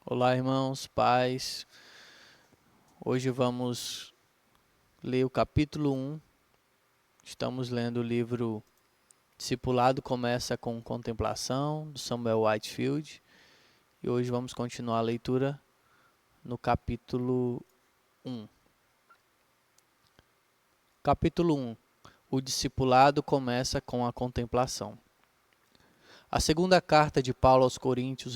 Olá, irmãos, paz. Hoje vamos ler o capítulo 1. Estamos lendo o livro Discipulado Começa com Contemplação, do Samuel Whitefield. E hoje vamos continuar a leitura no capítulo 1. Capítulo 1. O discipulado começa com a contemplação. A segunda carta de Paulo aos Coríntios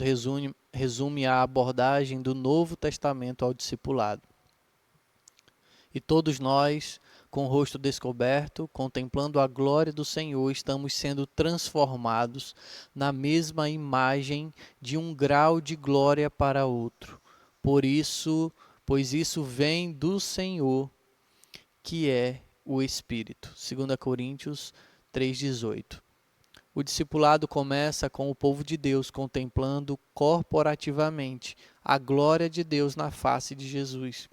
resume a abordagem do Novo Testamento ao discipulado. E todos nós, com o rosto descoberto, contemplando a glória do Senhor, estamos sendo transformados na mesma imagem de um grau de glória para outro. Pois isso vem do Senhor, que é o Espírito. 2 Coríntios 3,18. O discipulado começa com o povo de Deus contemplando corporativamente a glória de Deus na face de Jesus.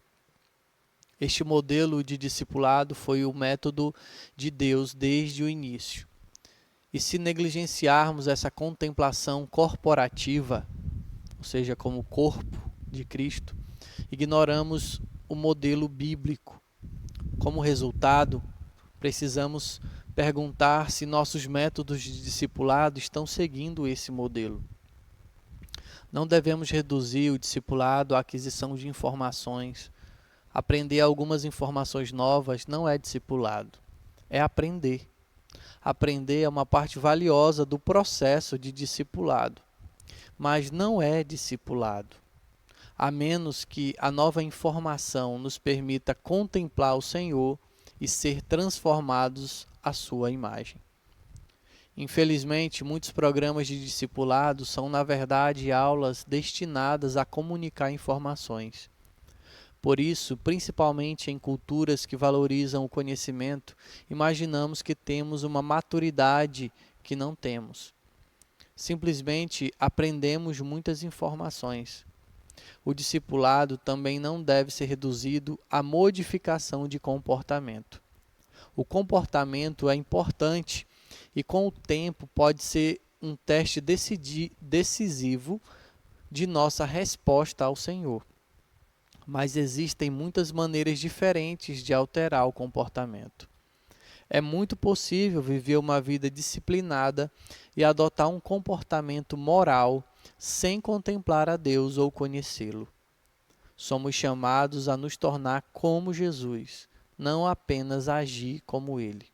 Este modelo de discipulado foi o método de Deus desde o início. E se negligenciarmos essa contemplação corporativa, ou seja, como corpo de Cristo, ignoramos o modelo bíblico. Como resultado, precisamos perguntar se nossos métodos de discipulado estão seguindo esse modelo. Não devemos reduzir o discipulado à aquisição de informações. Aprender algumas informações novas não é discipulado, é aprender. Aprender é uma parte valiosa do processo de discipulado, mas não é discipulado, a menos que a nova informação nos permita contemplar o Senhor e ser transformados à sua imagem. Infelizmente, muitos programas de discipulado são, na verdade, aulas destinadas a comunicar informações. Por isso, principalmente em culturas que valorizam o conhecimento, imaginamos que temos uma maturidade que não temos. Simplesmente aprendemos muitas informações. O discipulado também não deve ser reduzido à modificação de comportamento. O comportamento é importante e, com o tempo, pode ser um teste decisivo de nossa resposta ao Senhor. Mas existem muitas maneiras diferentes de alterar o comportamento. É muito possível viver uma vida disciplinada e adotar um comportamento moral sem contemplar a Deus ou conhecê-lo. Somos chamados a nos tornar como Jesus, não apenas agir como Ele.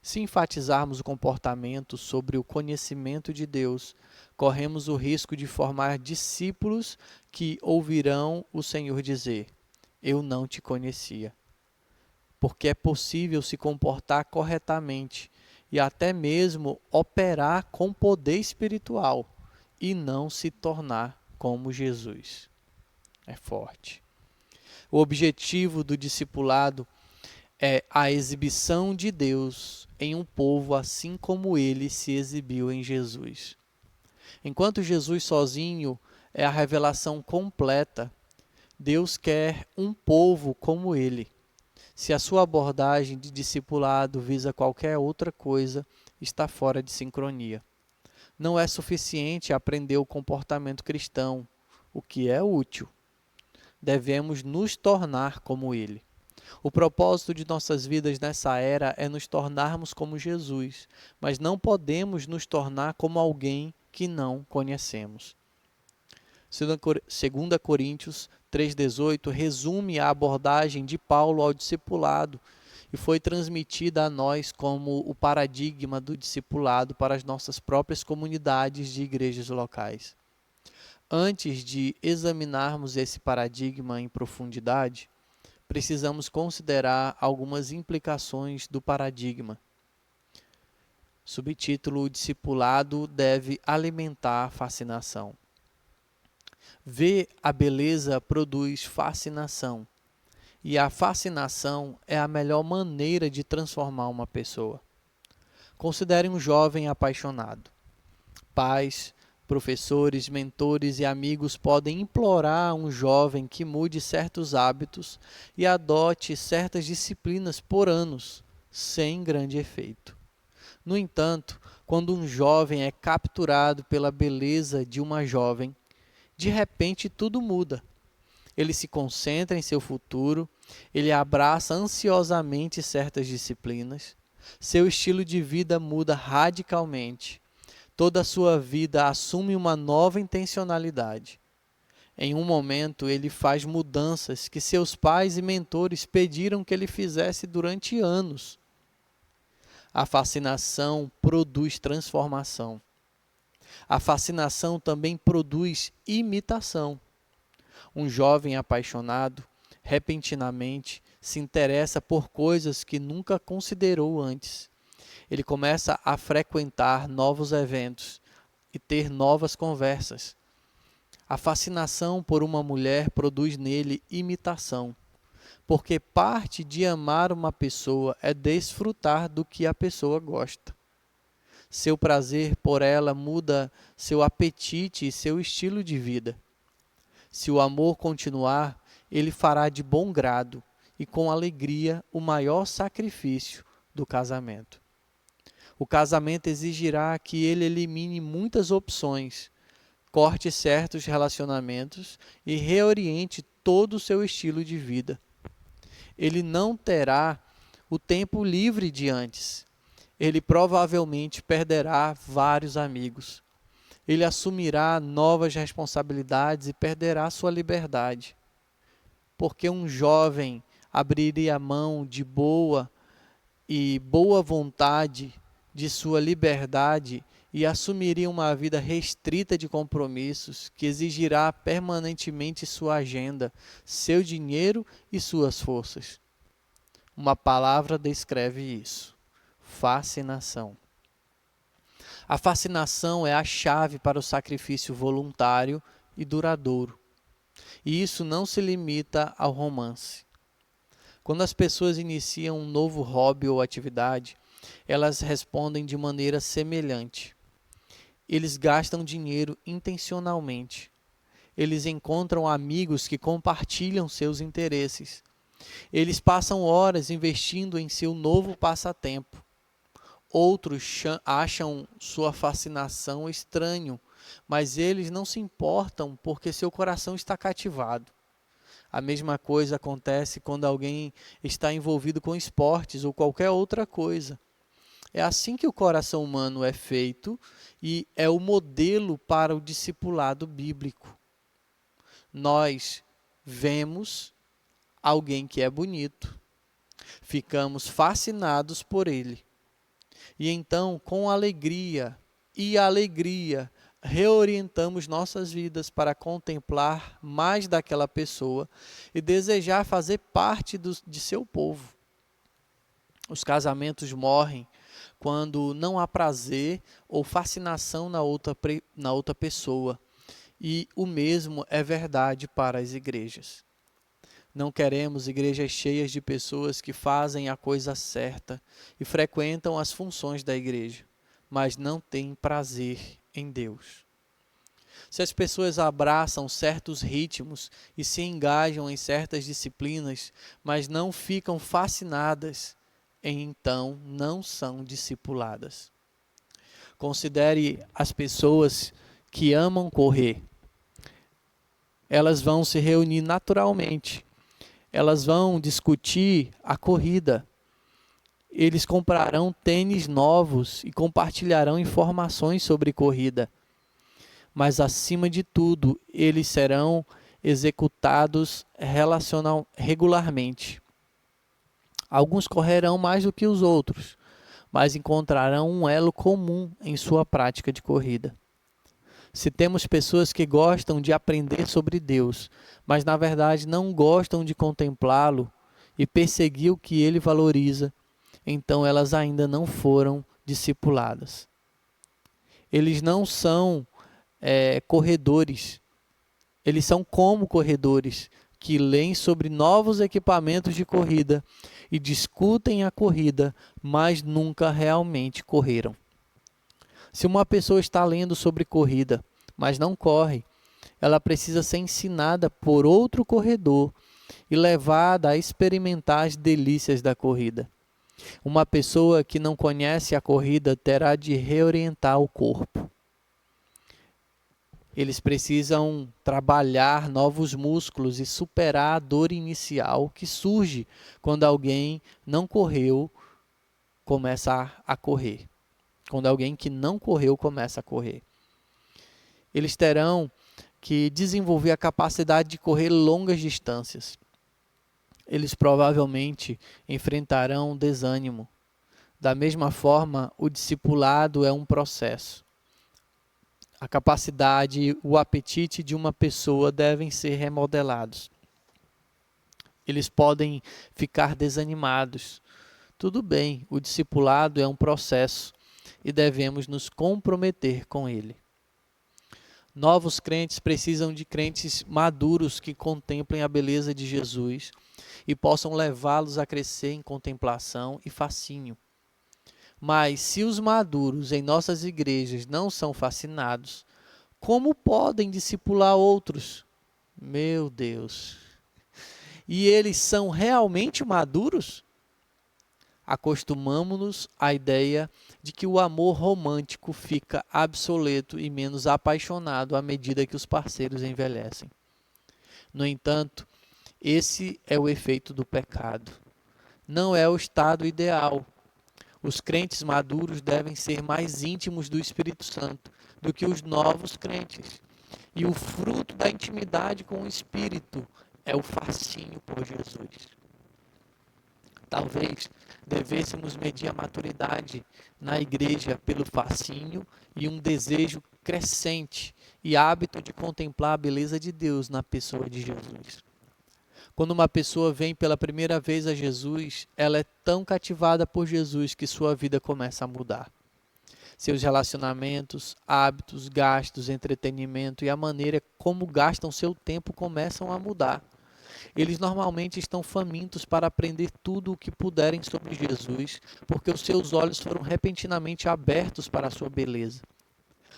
Se enfatizarmos o comportamento sobre o conhecimento de Deus, corremos o risco de formar discípulos que ouvirão o Senhor dizer: "Eu não te conhecia". Porque é possível se comportar corretamente e até mesmo operar com poder espiritual e não se tornar como Jesus. É forte. O objetivo do discipulado é a exibição de Deus em um povo assim como ele se exibiu em Jesus. Enquanto Jesus sozinho é a revelação completa, Deus quer um povo como ele. Se a sua abordagem de discipulado visa qualquer outra coisa, está fora de sincronia. Não é suficiente aprender o comportamento cristão, o que é útil. Devemos nos tornar como ele. O propósito de nossas vidas nessa era é nos tornarmos como Jesus, mas não podemos nos tornar como alguém que não conhecemos. 2 Coríntios 3,18 resume a abordagem de Paulo ao discipulado e foi transmitida a nós como o paradigma do discipulado para as nossas próprias comunidades de igrejas locais. Antes de examinarmos esse paradigma em profundidade, precisamos considerar algumas implicações do paradigma. Subtítulo: O discipulado deve alimentar a fascinação. Ver a beleza produz fascinação, e a fascinação é a melhor maneira de transformar uma pessoa. Considere um jovem apaixonado. Pais, professores, mentores e amigos podem implorar a um jovem que mude certos hábitos e adote certas disciplinas por anos, sem grande efeito. No entanto, quando um jovem é capturado pela beleza de uma jovem, de repente tudo muda. Ele se concentra em seu futuro, ele abraça ansiosamente certas disciplinas, seu estilo de vida muda radicalmente. Toda a sua vida assume uma nova intencionalidade. Em um momento, ele faz mudanças que seus pais e mentores pediram que ele fizesse durante anos. A fascinação produz transformação. A fascinação também produz imitação. Um jovem apaixonado, repentinamente, se interessa por coisas que nunca considerou antes. Ele começa a frequentar novos eventos e ter novas conversas. A fascinação por uma mulher produz nele imitação, porque parte de amar uma pessoa é desfrutar do que a pessoa gosta. Seu prazer por ela muda seu apetite e seu estilo de vida. Se o amor continuar, ele fará de bom grado e com alegria o maior sacrifício do casamento. O casamento exigirá que ele elimine muitas opções, corte certos relacionamentos e reoriente todo o seu estilo de vida. Ele não terá o tempo livre de antes. Ele provavelmente perderá vários amigos. Ele assumirá novas responsabilidades e perderá sua liberdade. Porque um jovem abriria mão de boa vontade de sua liberdade e assumiria uma vida restrita de compromissos que exigirá permanentemente sua agenda, seu dinheiro e suas forças. Uma palavra descreve isso: fascinação. A fascinação é a chave para o sacrifício voluntário e duradouro. E isso não se limita ao romance. Quando as pessoas iniciam um novo hobby ou atividade, elas respondem de maneira semelhante. Eles gastam dinheiro intencionalmente. Eles encontram amigos que compartilham seus interesses. Eles passam horas investindo em seu novo passatempo. Outros acham sua fascinação estranho, mas eles não se importam porque seu coração está cativado. A mesma coisa acontece quando alguém está envolvido com esportes ou qualquer outra coisa. É assim que o coração humano é feito e é o modelo para o discipulado bíblico. Nós vemos alguém que é bonito, ficamos fascinados por ele. E então, com alegria, reorientamos nossas vidas para contemplar mais daquela pessoa e desejar fazer parte de seu povo. Os casamentos morrem quando não há prazer ou fascinação na outra pessoa. E o mesmo é verdade para as igrejas. Não queremos igrejas cheias de pessoas que fazem a coisa certa e frequentam as funções da igreja, mas não têm prazer em Deus. Se as pessoas abraçam certos ritmos e se engajam em certas disciplinas, mas não ficam fascinadas, então não são discipuladas. Considere as pessoas que amam correr. Elas vão se reunir naturalmente. Elas vão discutir a corrida. Eles comprarão tênis novos e compartilharão informações sobre corrida. Mas, acima de tudo, eles serão executados regularmente. Alguns correrão mais do que os outros, mas encontrarão um elo comum em sua prática de corrida. Se temos pessoas que gostam de aprender sobre Deus, mas na verdade não gostam de contemplá-lo e perseguir o que ele valoriza, então elas ainda não foram discipuladas. Eles não são corredores, eles são como corredores que leem sobre novos equipamentos de corrida e discutem a corrida, mas nunca realmente correram. Se uma pessoa está lendo sobre corrida, mas não corre, ela precisa ser ensinada por outro corredor e levada a experimentar as delícias da corrida. Uma pessoa que não conhece a corrida terá de reorientar o corpo. Eles precisam trabalhar novos músculos e superar a dor inicial que surge quando alguém não correu, começa a correr. Quando alguém que não correu começa a correr. Eles terão que desenvolver a capacidade de correr longas distâncias. Eles provavelmente enfrentarão desânimo. Da mesma forma, o discipulado é um processo. A capacidade e o apetite de uma pessoa devem ser remodelados. Eles podem ficar desanimados. Tudo bem, o discipulado é um processo e devemos nos comprometer com ele. Novos crentes precisam de crentes maduros que contemplem a beleza de Jesus e possam levá-los a crescer em contemplação e fascínio. Mas se os maduros em nossas igrejas não são fascinados, como podem discipular outros? Meu Deus! E eles são realmente maduros? Acostumamo-nos à ideia de que o amor romântico fica obsoleto e menos apaixonado à medida que os parceiros envelhecem. No entanto, esse é o efeito do pecado. Não é o estado ideal. Os crentes maduros devem ser mais íntimos do Espírito Santo do que os novos crentes. E o fruto da intimidade com o Espírito é o fascínio por Jesus. Talvez devêssemos medir a maturidade na igreja pelo fascínio e um desejo crescente e hábito de contemplar a beleza de Deus na pessoa de Jesus. Quando uma pessoa vem pela primeira vez a Jesus, ela é tão cativada por Jesus que sua vida começa a mudar. Seus relacionamentos, hábitos, gastos, entretenimento e a maneira como gastam seu tempo começam a mudar. Eles normalmente estão famintos para aprender tudo o que puderem sobre Jesus, porque os seus olhos foram repentinamente abertos para a sua beleza.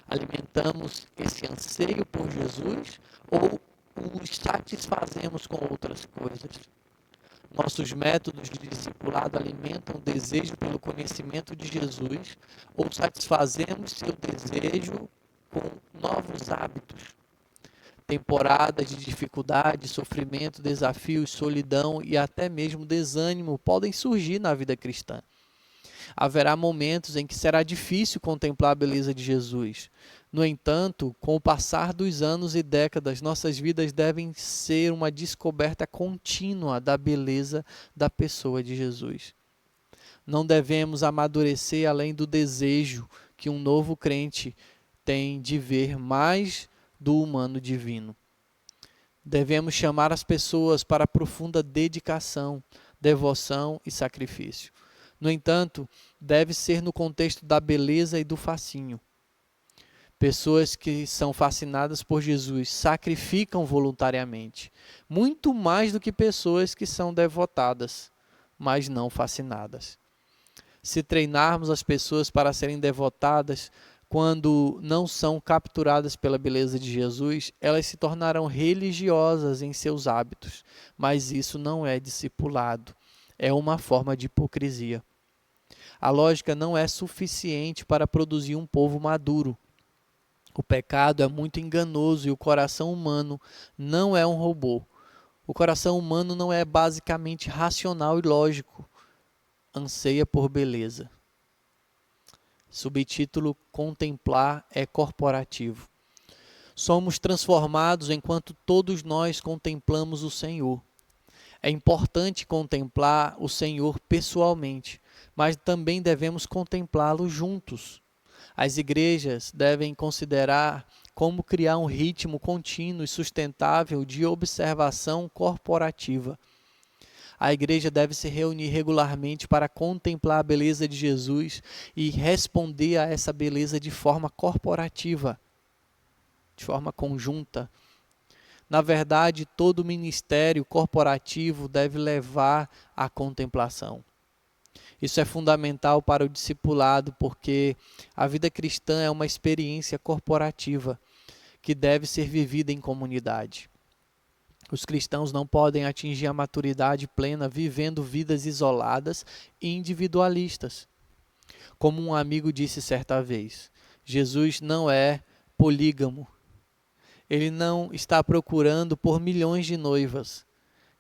Alimentamos esse anseio por Jesus ou os satisfazemos com outras coisas? Nossos métodos de discipulado alimentam o desejo pelo conhecimento de Jesus ou satisfazemos seu desejo com novos hábitos? Temporadas de dificuldade, sofrimento, desafios, solidão e até mesmo desânimo podem surgir na vida cristã. Haverá momentos em que será difícil contemplar a beleza de Jesus. No entanto, com o passar dos anos e décadas, nossas vidas devem ser uma descoberta contínua da beleza da pessoa de Jesus. Não devemos amadurecer além do desejo que um novo crente tem de ver mais do humano divino. Devemos chamar as pessoas para profunda dedicação, devoção e sacrifício. No entanto, deve ser no contexto da beleza e do fascínio. Pessoas que são fascinadas por Jesus sacrificam voluntariamente, muito mais do que pessoas que são devotadas, mas não fascinadas. Se treinarmos as pessoas para serem devotadas, quando não são capturadas pela beleza de Jesus, elas se tornarão religiosas em seus hábitos, mas isso não é discipulado, é uma forma de hipocrisia. A lógica não é suficiente para produzir um povo maduro. O pecado é muito enganoso e o coração humano não é um robô. O coração humano não é basicamente racional e lógico, anseia por beleza. Subtítulo: Contemplar é corporativo. Somos transformados enquanto todos nós contemplamos o Senhor. É importante contemplar o Senhor pessoalmente, mas também devemos contemplá-lo juntos. As igrejas devem considerar como criar um ritmo contínuo e sustentável de observação corporativa. A igreja deve se reunir regularmente para contemplar a beleza de Jesus e responder a essa beleza de forma corporativa, de forma conjunta. Na verdade, todo ministério corporativo deve levar à contemplação. Isso é fundamental para o discipulado, porque a vida cristã é uma experiência corporativa que deve ser vivida em comunidade. Os cristãos não podem atingir a maturidade plena vivendo vidas isoladas e individualistas. Como um amigo disse certa vez, Jesus não é polígamo. Ele não está procurando por milhões de noivas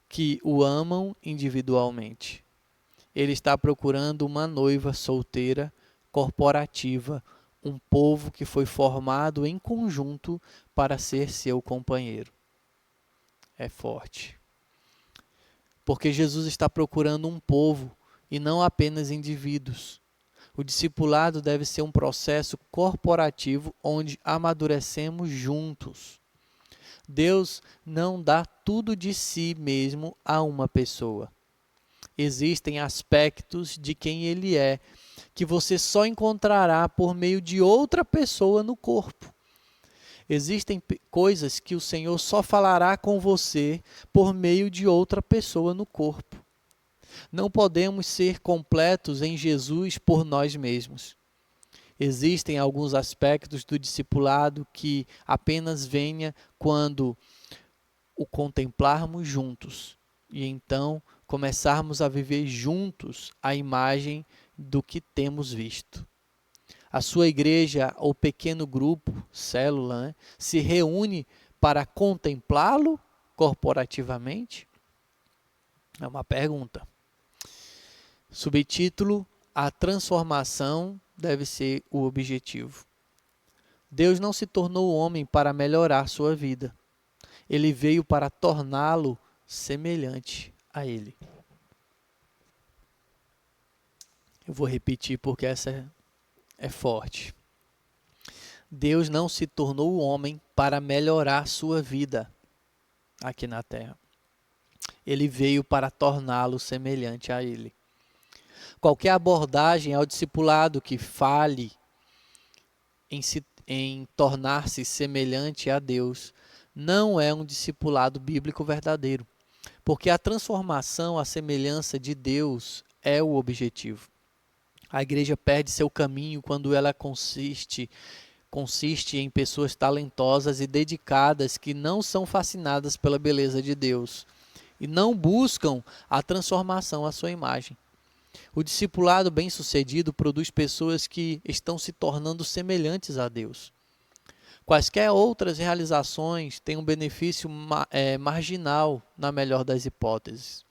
que o amam individualmente. Ele está procurando uma noiva solteira, corporativa, um povo que foi formado em conjunto para ser seu companheiro. É forte. Porque Jesus está procurando um povo e não apenas indivíduos. O discipulado deve ser um processo corporativo onde amadurecemos juntos. Deus não dá tudo de si mesmo a uma pessoa. Existem aspectos de quem Ele é que você só encontrará por meio de outra pessoa no corpo. Existem coisas que o Senhor só falará com você por meio de outra pessoa no corpo. Não podemos ser completos em Jesus por nós mesmos. Existem alguns aspectos do discipulado que apenas venha quando o contemplarmos juntos e então começarmos a viver juntos a imagem do que temos visto. A sua igreja ou pequeno grupo, célula, se reúne para contemplá-lo corporativamente? É uma pergunta. Subtítulo: a transformação deve ser o objetivo. Deus não se tornou homem para melhorar sua vida. Ele veio para torná-lo semelhante a Ele. Eu vou repetir porque essa é forte. Deus não se tornou homem para melhorar sua vida aqui na terra. Ele veio para torná-lo semelhante a Ele. Qualquer abordagem ao discipulado que fale em tornar-se semelhante a Deus não é um discipulado bíblico verdadeiro, porque a transformação à semelhança de Deus é o objetivo. A igreja perde seu caminho quando ela consiste em pessoas talentosas e dedicadas que não são fascinadas pela beleza de Deus e não buscam a transformação à sua imagem. O discipulado bem-sucedido produz pessoas que estão se tornando semelhantes a Deus. Quaisquer outras realizações têm um benefício marginal, na melhor das hipóteses.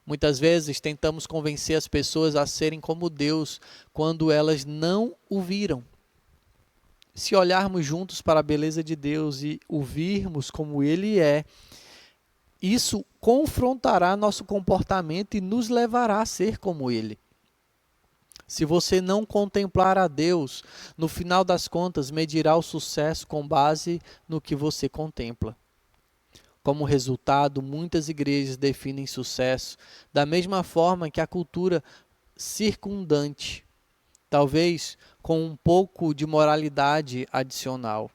Muitas vezes tentamos convencer as pessoas a serem como Deus quando elas não o viram. Se olharmos juntos para a beleza de Deus e o virmos como Ele é, isso confrontará nosso comportamento e nos levará a ser como Ele. Se você não contemplar a Deus, no final das contas, medirá o sucesso com base no que você contempla. Como resultado, muitas igrejas definem sucesso da mesma forma que a cultura circundante, talvez com um pouco de moralidade adicional.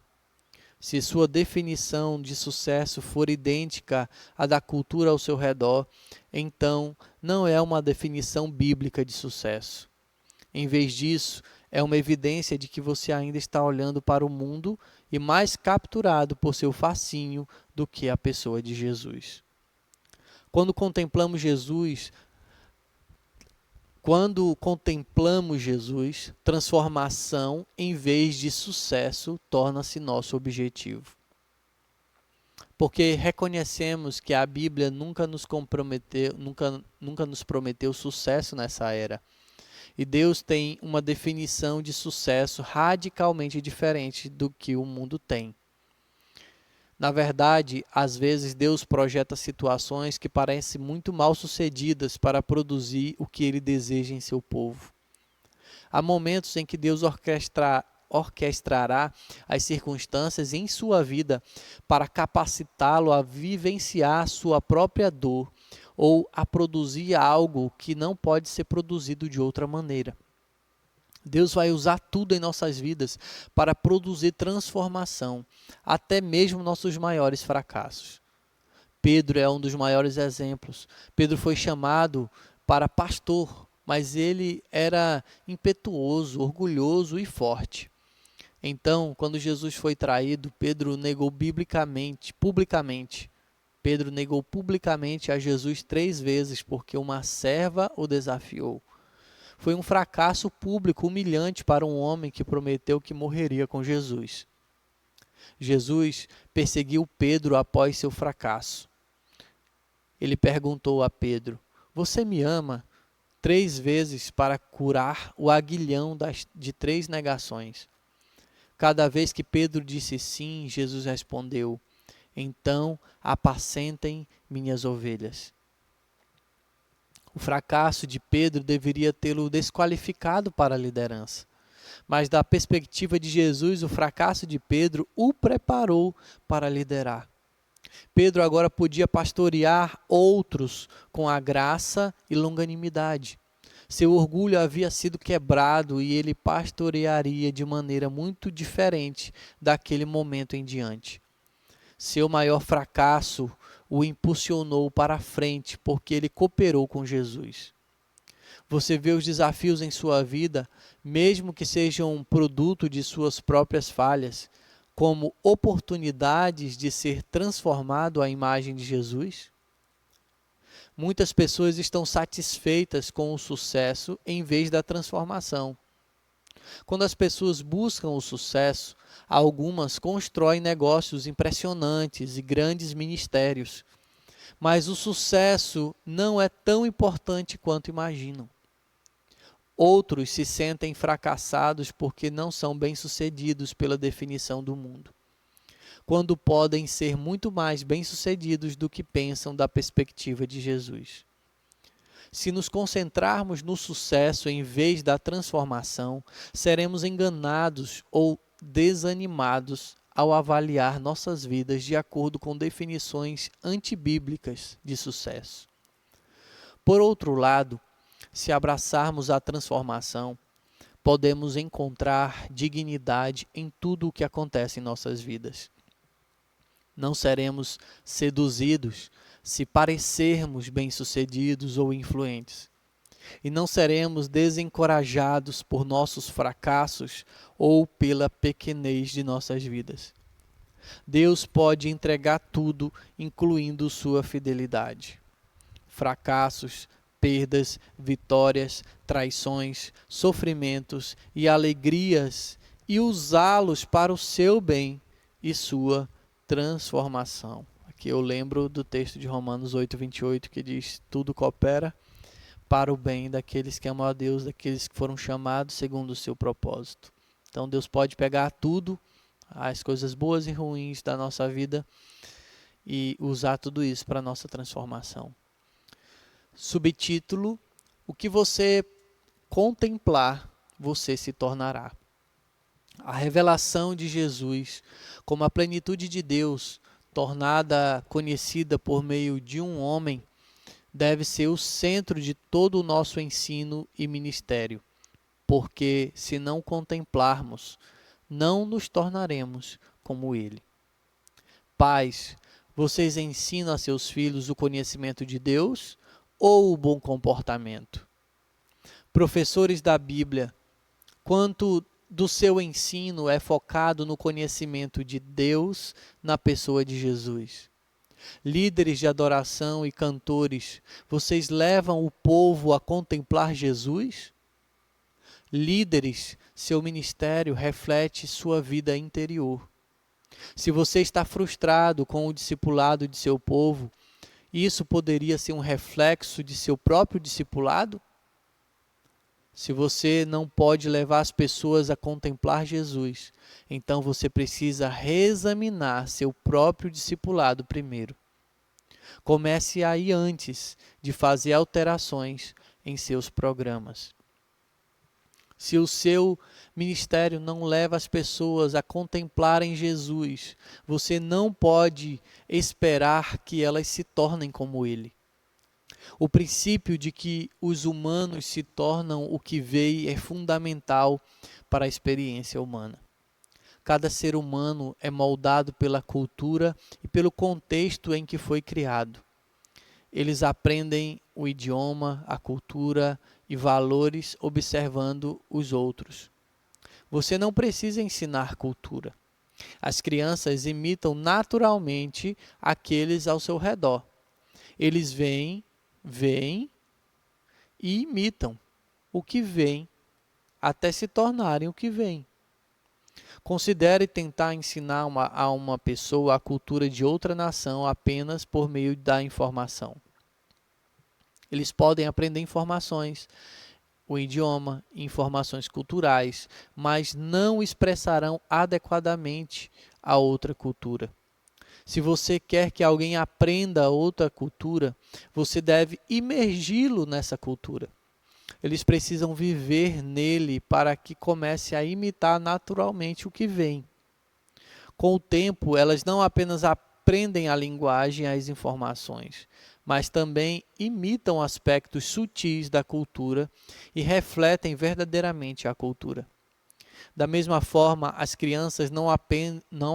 Se sua definição de sucesso for idêntica à da cultura ao seu redor, então não é uma definição bíblica de sucesso. Em vez disso, é uma evidência de que você ainda está olhando para o mundo e mais capturado por seu fascínio do que a pessoa de Jesus. Quando contemplamos Jesus, transformação em vez de sucesso torna-se nosso objetivo. Porque reconhecemos que a Bíblia nunca nos prometeu sucesso nessa era. E Deus tem uma definição de sucesso radicalmente diferente do que o mundo tem. Na verdade, às vezes Deus projeta situações que parecem muito mal sucedidas para produzir o que Ele deseja em seu povo. Há momentos em que Deus orquestrará as circunstâncias em sua vida para capacitá-lo a vivenciar a sua própria dor ou a produzir algo que não pode ser produzido de outra maneira. Deus vai usar tudo em nossas vidas para produzir transformação, até mesmo nossos maiores fracassos. Pedro é um dos maiores exemplos. Pedro foi chamado para pastor, mas ele era impetuoso, orgulhoso e forte. Então, quando Jesus foi traído, Pedro negou publicamente. Pedro negou publicamente a Jesus 3 vezes porque uma serva o desafiou. Foi um fracasso público humilhante para um homem que prometeu que morreria com Jesus. Jesus perseguiu Pedro após seu fracasso. Ele perguntou a Pedro: "Você me ama?" 3 vezes para curar o aguilhão de 3 negações. Cada vez que Pedro disse sim, Jesus respondeu: "Então apacentem minhas ovelhas." O fracasso de Pedro deveria tê-lo desqualificado para a liderança. Mas, da perspectiva de Jesus, o fracasso de Pedro o preparou para liderar. Pedro agora podia pastorear outros com a graça e longanimidade. Seu orgulho havia sido quebrado e ele pastorearia de maneira muito diferente daquele momento em diante. Seu maior fracasso o impulsionou para a frente porque ele cooperou com Jesus. Você vê os desafios em sua vida, mesmo que sejam produto de suas próprias falhas, como oportunidades de ser transformado à imagem de Jesus? Muitas pessoas estão satisfeitas com o sucesso em vez da transformação. Quando as pessoas buscam o sucesso, algumas constroem negócios impressionantes e grandes ministérios. Mas o sucesso não é tão importante quanto imaginam. Outros se sentem fracassados porque não são bem-sucedidos pela definição do mundo, quando podem ser muito mais bem-sucedidos do que pensam da perspectiva de Jesus. Se nos concentrarmos no sucesso em vez da transformação, seremos enganados ou desanimados ao avaliar nossas vidas de acordo com definições antibíblicas de sucesso. Por outro lado, se abraçarmos a transformação, podemos encontrar dignidade em tudo o que acontece em nossas vidas. Não seremos seduzidos se parecermos bem-sucedidos ou influentes. E não seremos desencorajados por nossos fracassos ou pela pequenez de nossas vidas. Deus pode entregar tudo, incluindo sua fidelidade. Fracassos, perdas, vitórias, traições, sofrimentos e alegrias, e usá-los para o seu bem e sua transformação. Aqui eu lembro do texto de Romanos 8:28, que diz: tudo coopera para o bem daqueles que amam a Deus, daqueles que foram chamados segundo o seu propósito. Então Deus pode pegar tudo, as coisas boas e ruins da nossa vida, e usar tudo isso para a nossa transformação. Subtítulo: o que você contemplar, você se tornará. A revelação de Jesus como a plenitude de Deus, tornada conhecida por meio de um homem, deve ser o centro de todo o nosso ensino e ministério, porque se não contemplarmos, não nos tornaremos como ele. Pais, vocês ensinam a seus filhos o conhecimento de Deus ou o bom comportamento? Professores da Bíblia, quanto do seu ensino é focado no conhecimento de Deus na pessoa de Jesus? Líderes de adoração e cantores, vocês levam o povo a contemplar Jesus? Líderes, seu ministério reflete sua vida interior. Se você está frustrado com o discipulado de seu povo, isso poderia ser um reflexo de seu próprio discipulado? Se você não pode levar as pessoas a contemplar Jesus, então você precisa reexaminar seu próprio discipulado primeiro. Comece aí antes de fazer alterações em seus programas. Se o seu ministério não leva as pessoas a contemplarem Jesus, você não pode esperar que elas se tornem como ele. O princípio de que os humanos se tornam o que veem é fundamental para a experiência humana. Cada ser humano é moldado pela cultura e pelo contexto em que foi criado. Eles aprendem o idioma, a cultura e valores observando os outros. Você não precisa ensinar cultura. As crianças imitam naturalmente aqueles ao seu redor. Eles veem e imitam o que veem até se tornarem o que veem. Considere tentar ensinar a uma pessoa a cultura de outra nação apenas por meio da informação. Eles podem aprender informações, o idioma, informações culturais, mas não expressarão adequadamente a outra cultura. Se você quer que alguém aprenda outra cultura, você deve imergi-lo nessa cultura. Eles precisam viver nele para que comece a imitar naturalmente o que vem. Com o tempo, elas não apenas aprendem a linguagem e as informações, mas também imitam aspectos sutis da cultura e refletem verdadeiramente a cultura. Da mesma forma, as crianças não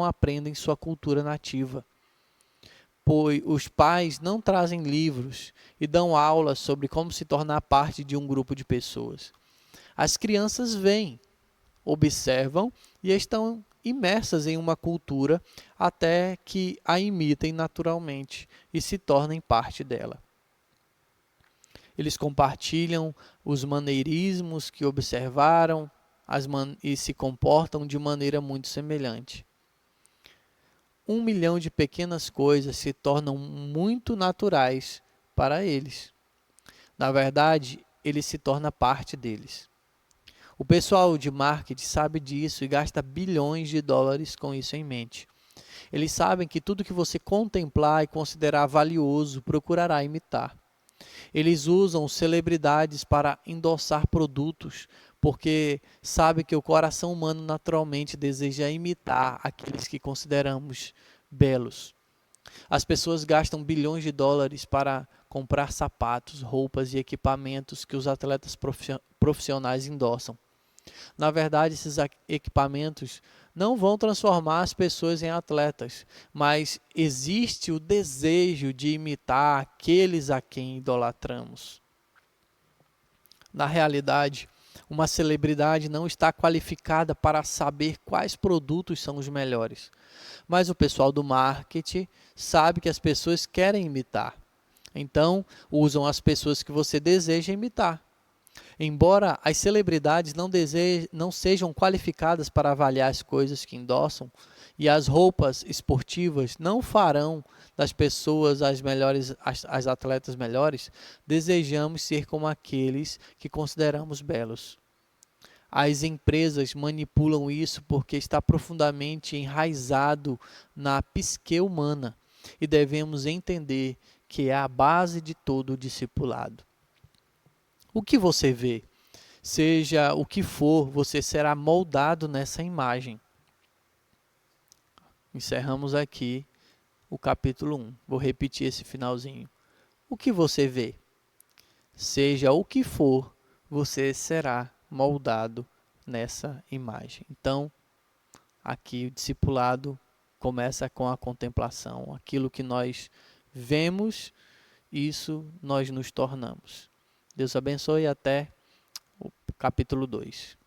aprendem sua cultura nativa, pois os pais não trazem livros e dão aulas sobre como se tornar parte de um grupo de pessoas. As crianças veem, observam e estão imersas em uma cultura até que a imitem naturalmente e se tornem parte dela. Eles compartilham os maneirismos que observaram e se comportam de maneira muito semelhante. 1 milhão de pequenas coisas se tornam muito naturais para eles. Na verdade, ele se torna parte deles. O pessoal de marketing sabe disso e gasta bilhões de dólares com isso em mente. Eles sabem que tudo que você contemplar e considerar valioso procurará imitar. Eles usam celebridades para endossar produtos, porque sabe que o coração humano naturalmente deseja imitar aqueles que consideramos belos. As pessoas gastam bilhões de dólares para comprar sapatos, roupas e equipamentos que os atletas profissionais endossam. Na verdade, esses equipamentos não vão transformar as pessoas em atletas, mas existe o desejo de imitar aqueles a quem idolatramos. Na realidade, uma celebridade não está qualificada para saber quais produtos são os melhores, mas o pessoal do marketing sabe que as pessoas querem imitar. Então, usam as pessoas que você deseja imitar. Embora as celebridades não sejam qualificadas para avaliar as coisas que endossam, e as roupas esportivas não farão das pessoas as atletas melhores, desejamos ser como aqueles que consideramos belos. As empresas manipulam isso porque está profundamente enraizado na psique humana e devemos entender que é a base de todo o discipulado. O que você vê, seja o que for, você será moldado nessa imagem. Encerramos aqui o capítulo 1. Vou repetir esse finalzinho. O que você vê, seja o que for, você será moldado nessa imagem. Então, aqui o discipulado começa com a contemplação. Aquilo que nós vemos, isso nós nos tornamos. Deus abençoe e até o capítulo 2.